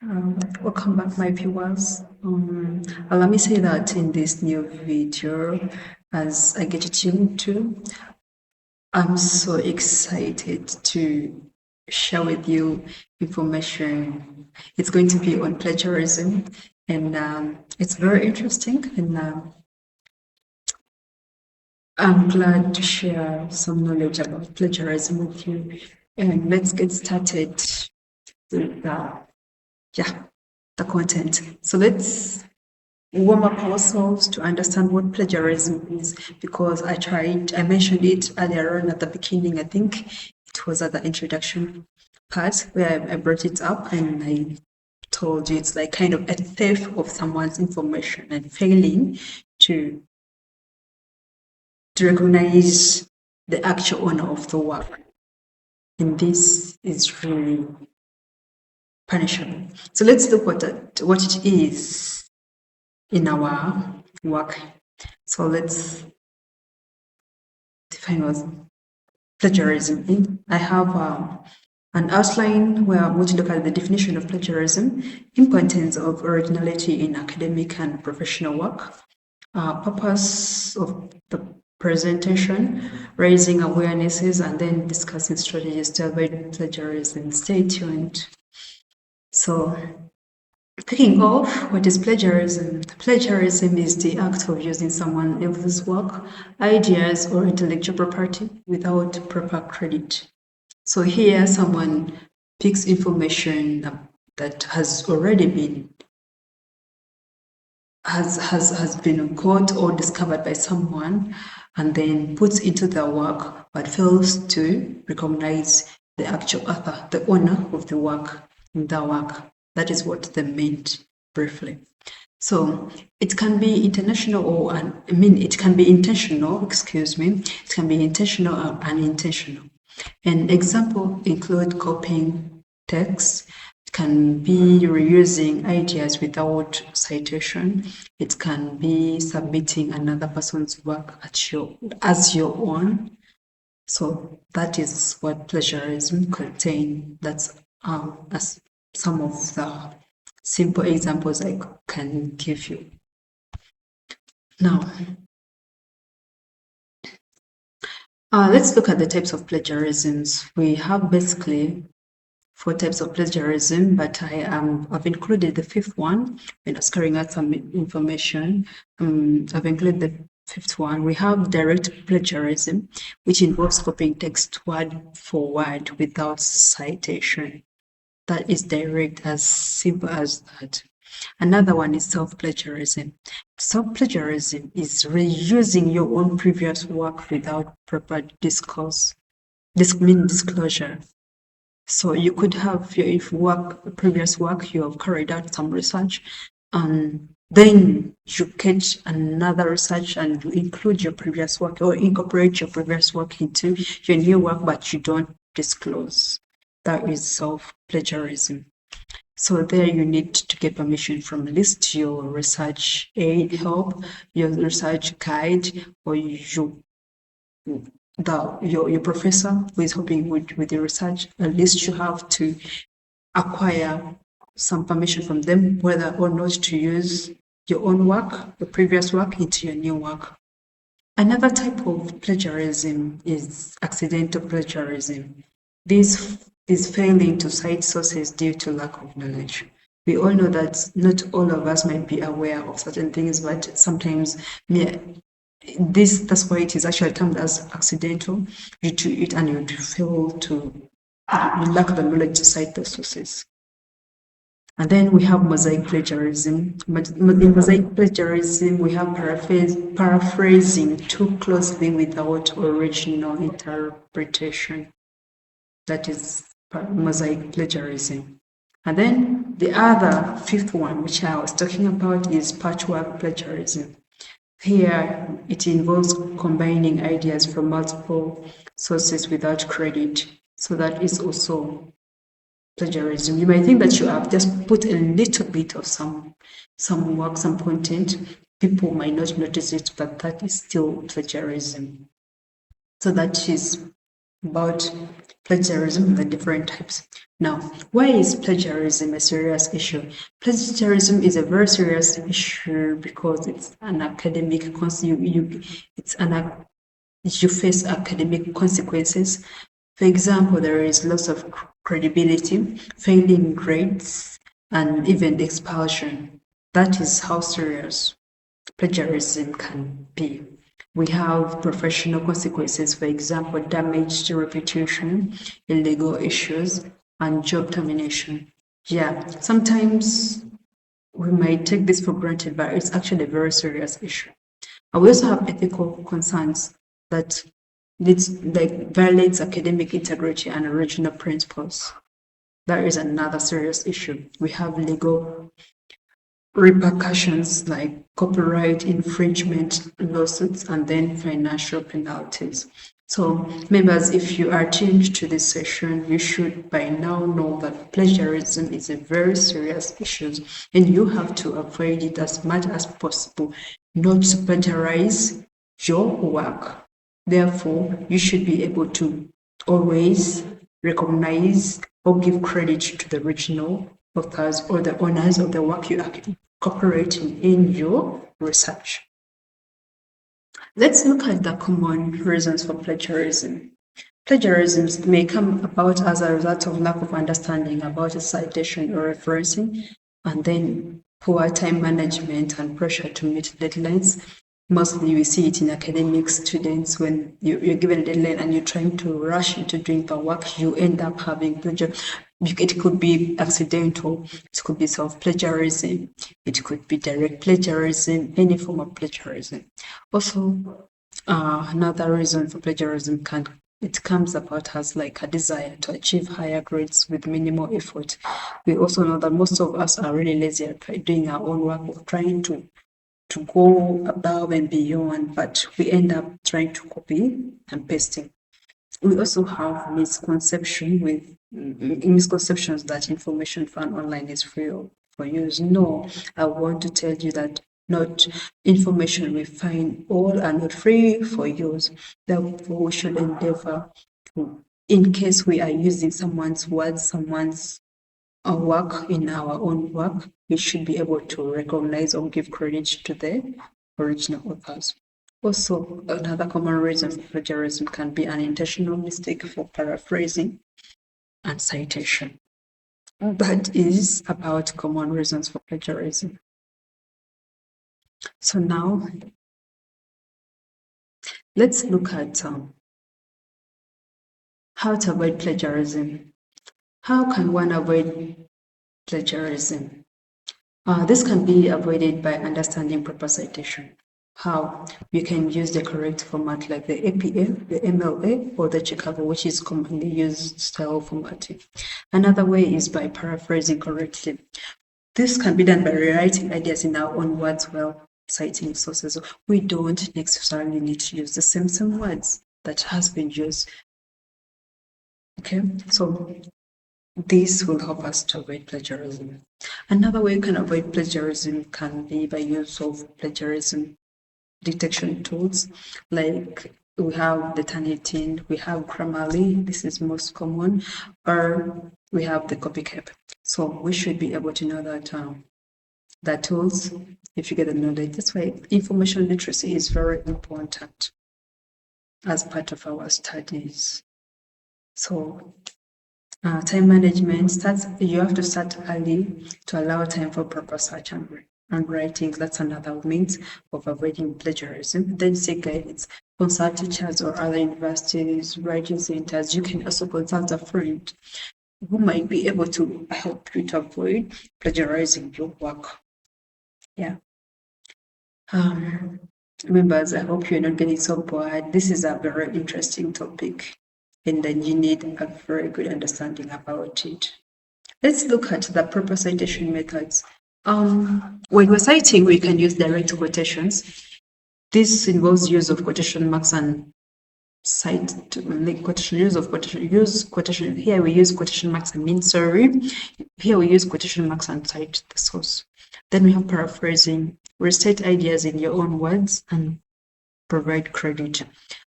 Welcome back, my viewers. Let me say that in this new video, as I get tuned to, I'm so excited to share with you information. It's going to be on plagiarism, and it's very interesting. And I'm glad to share some knowledge about plagiarism with you. And let's get started with the content. So let's warm up ourselves to understand what plagiarism is, because I mentioned it earlier on at the beginning. I think it was at the introduction part where I brought it up and I told you it's like kind of a theft of someone's information and failing to recognize the actual owner of the work. And this is really punishable. So let's look what it is in our work. So let's define what plagiarism is. I have an outline where I'm going to look at the definition of plagiarism, importance of originality in academic and professional work, purpose of the presentation, raising awarenesses, and then discussing strategies to avoid plagiarism. Stay tuned. So, kicking off, what is plagiarism? Plagiarism is the act of using someone else's work, ideas, or intellectual property without proper credit. So here, someone picks information that has already been has been caught or discovered by someone, and then puts into their work, but fails to recognize the actual author, the owner of the work in their work. That is what they meant briefly. So it can be international or it can be intentional, excuse me. It can be intentional or unintentional. An example include copying text. It can be reusing ideas without citation. It can be submitting another person's work as your own. So that is what plagiarism contains. That's as some of the simple examples I can give you. Now, let's look at the types of plagiarisms. We have basically 4 types of plagiarism, but I've included the 5th one when I was carrying out some information. I've included the 5th one. We have direct plagiarism, which involves copying text word for word without citation. That is direct, as simple as that. Another one is self-plagiarism. Self-plagiarism is reusing your own previous work without proper disclosure. So you could have previous work, you have carried out some research, and then you catch another research and you include your previous work or incorporate your previous work into your new work, but you don't disclose. That is self-plagiarism. So there you need to get permission from at least your research aid help, your research guide, or your professor who is helping with the research. At least you have to acquire some permission from them whether or not to use your own work, your previous work, into your new work. Another type of plagiarism is accidental plagiarism. This is failing to cite sources due to lack of knowledge. We all know that not all of us might be aware of certain things, but sometimes that's why it is actually termed as accidental. You do it and you fail to, you lack the knowledge to cite the sources. And then we have mosaic plagiarism. But in mosaic plagiarism, we have paraphrasing too closely without original interpretation. That is mosaic plagiarism. And then the other 5th one, which I was talking about, is patchwork plagiarism. Here, it involves combining ideas from multiple sources without credit. So that is also plagiarism. You might think that you have just put a little bit of some work, some content. People might not notice it, but that is still plagiarism. So that is about plagiarism and the different types. Now, why is plagiarism a serious issue? Plagiarism is a very serious issue because it's an academic you face academic consequences. For example, there is loss of credibility, failing grades, and even expulsion. That is how serious plagiarism can be. We have professional consequences, for example, damage to reputation, illegal issues, and job termination. Yeah, sometimes we might take this for granted, but it's actually a very serious issue. And we also have ethical concerns that violates academic integrity and original principles. That is another serious issue. We have legal repercussions like copyright infringement lawsuits and then financial penalties. So, members, if you are tuned to this session, you should by now know that plagiarism is a very serious issue and you have to avoid it as much as possible, not to plagiarize your work. Therefore, you should be able to always recognize or give credit to the original authors or the owners of the work you are incorporating in your research. Let's look at the common reasons for plagiarism. Plagiarism may come about as a result of lack of understanding about a citation or referencing, and then poor time management and pressure to meet deadlines. Mostly we see it in academic students when you're given a deadline and you're trying to rush into doing the work, you end up having plagiarism. It could be accidental, it could be self-plagiarism, it could be direct plagiarism, any form of plagiarism. Also, another reason for plagiarism comes about as like a desire to achieve higher grades with minimal effort. We also know that most of us are really lazy at doing our own work, or trying to go above and beyond, but we end up trying to copy and pasting. We also have misconceptions that information found online is free for use. No, I want to tell you that not information we find all are not free for use. Therefore, we should endeavor to, in case we are using someone's words, someone's work in our own work, we should be able to recognize or give credit to the original authors. Also, another common reason for plagiarism can be an intentional mistake for paraphrasing and citation. That is about common reasons for plagiarism. So now, let's look at how to avoid plagiarism. How can one avoid plagiarism? This can be avoided by understanding proper citation. How? You can use the correct format like the APA, the MLA, or the Chicago, which is commonly used style formatting. Another way is by paraphrasing correctly. This can be done by rewriting ideas in our own words while citing sources. We don't necessarily need to use the same words that has been used. Okay, so this will help us to avoid plagiarism. Another way you can avoid plagiarism can be by use of plagiarism detection tools, like we have the Turnitin, we have Grammarly, this is most common, or we have the copycat. So we should be able to know that the tools, if you get the knowledge. That's why information literacy is very important as part of our studies. So time management you have to start early to allow time for proper search and writing. That's another means of avoiding plagiarism. Then seek guidance. Consult teachers or other universities, writing centers. You can also consult a friend who might be able to help you to avoid plagiarizing your work. Yeah. Members, I hope you're not getting so bored. This is a very interesting topic, and then you need a very good understanding about it. Let's look at the proper citation methods. When we're citing, we can use direct quotations. This involves use of quotation marks and cite like quotation use quotation. Here we use quotation marks and mean sorry. Here we use quotation marks and cite the source. Then we have paraphrasing. Restate ideas in your own words and provide credit.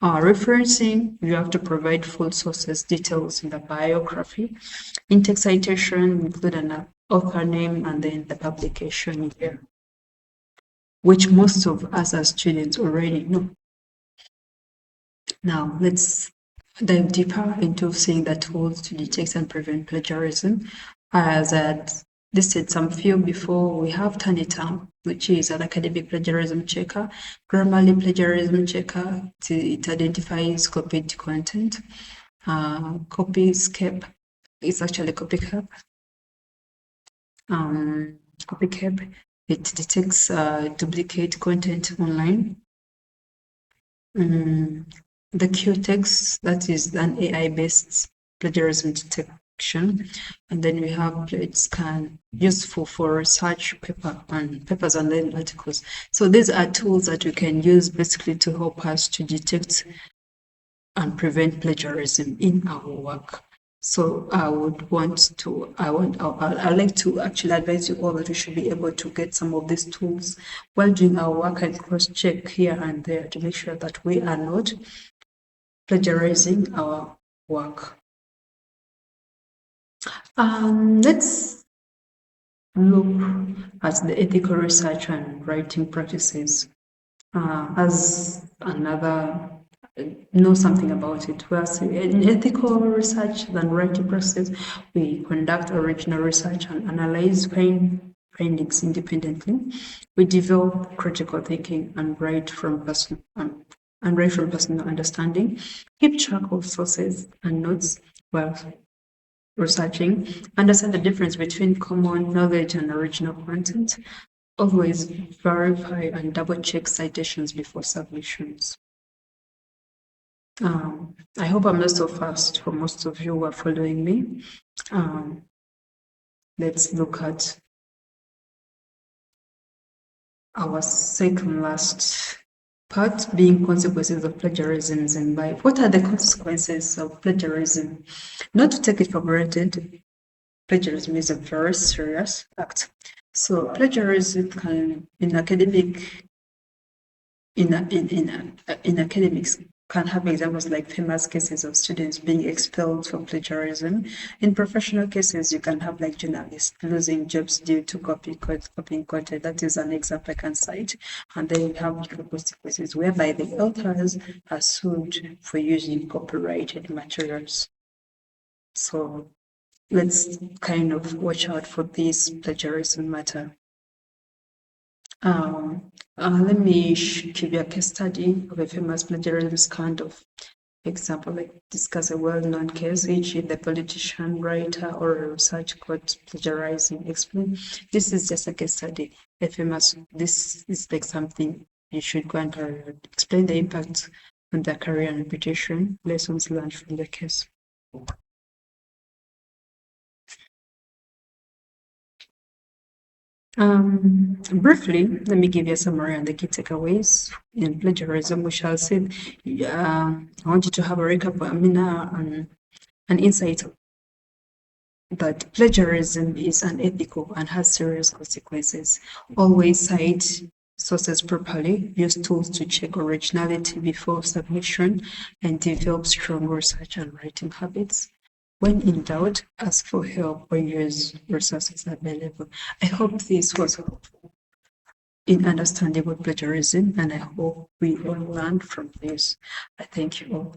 Referencing, you have to provide full sources, details in the biography. In-text citation, include an author name and then the publication year, which most of us as students already know. Now, let's dive deeper into seeing the tools to detect and prevent plagiarism. As I had listed some few before, we have Turnitin, which is an academic plagiarism checker, Grammarly plagiarism checker. It identifies copied content. Copyscape is actually copycat. Copycat, it detects duplicate content online. The Q-Text, that is an AI-based plagiarism detection. And then we have PlagiScan, useful for research papers and then articles. So these are tools that we can use basically to help us to detect and prevent plagiarism in our work. So I'd like to actually advise you all that we should be able to get some of these tools while doing our work and cross-check here and there to make sure that we are not plagiarizing our work. Let's look at the ethical research and writing practices as another know something about it. Whereas in ethical research and writing process, we conduct original research and analyze findings independently. We develop critical thinking and write from personal understanding. Keep track of sources and notes while researching. Understand the difference between common knowledge and original content. Always verify and double check citations before submissions. I hope I'm not so fast for most of you who are following me. Let's look at our second last part, being consequences of plagiarism in life. What are the consequences of plagiarism? Not to take it for granted, plagiarism is a very serious act. So plagiarism can, in academics, can have examples like famous cases of students being expelled for plagiarism. In professional cases, you can have like journalists losing jobs due to copying content. That is an example I can cite. And then you have legal consequences whereby the authors are sued for using copyrighted materials. So let's kind of watch out for this plagiarism matter. Let me give you a case study of a famous plagiarism kind of example, like discuss a well-known case, e.g. the politician, writer, or a research caught plagiarizing. Explain. This is just a case study. This is like something you should go and explain the impact on their career and reputation, lessons learned from the case. Briefly, let me give you a summary on the key takeaways in plagiarism. We shall say, I want you to have a recap, an insight that plagiarism is unethical and has serious consequences. Always cite sources properly, use tools to check originality before submission, and develop strong research and writing habits. When in doubt, ask for help or use resources available. I hope this was helpful in understanding what plagiarism, and I hope we all learned from this. I thank you all.